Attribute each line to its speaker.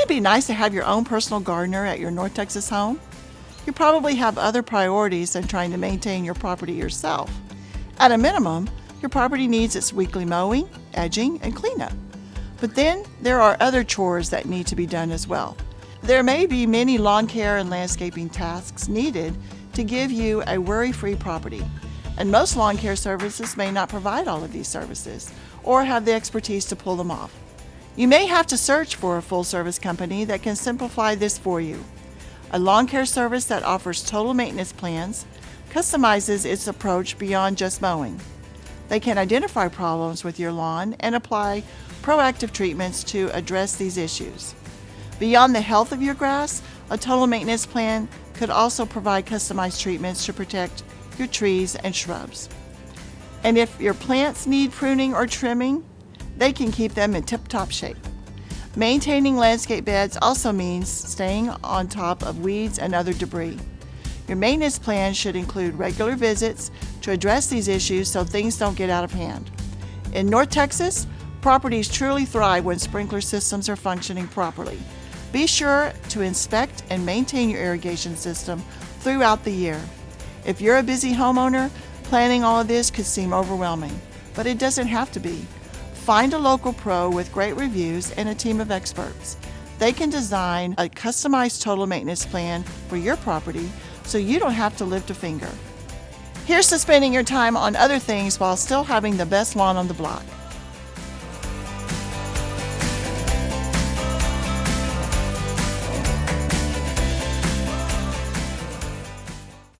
Speaker 1: it be nice to have your own personal gardener at your North Texas home? You probably have other priorities than trying to maintain your property yourself. At a minimum, your property needs its weekly mowing, edging, and cleanup. But then there are other chores that need to be done as well. There may be many lawn care and landscaping tasks needed to give you a worry-free property, and most lawn care services may not provide all of these services or have the expertise to pull them off. You may have to search for a full-service company that can simplify this for you. A lawn care service that offers total maintenance plans customizes its approach beyond just mowing. They can identify problems with your lawn and apply proactive treatments to address these issues. Beyond the health of your grass, a total maintenance plan could also provide customized treatments to protect your trees and shrubs. And if your plants need pruning or trimming, they can keep them in tip-top shape. Maintaining landscape beds also means staying on top of weeds and other debris. Your maintenance plan should include regular visits to address these issues so things don't get out of hand. In North Texas, properties truly thrive when sprinkler systems are functioning properly. Be sure to inspect and maintain your irrigation system throughout the year. If you're a busy homeowner, planning all of this could seem overwhelming, but it doesn't have to be. Find a local pro with great reviews and a team of experts. They can design a customized total maintenance plan for your property so you don't have to lift a finger. Here's to spending your time on other things while still having the best lawn on the block.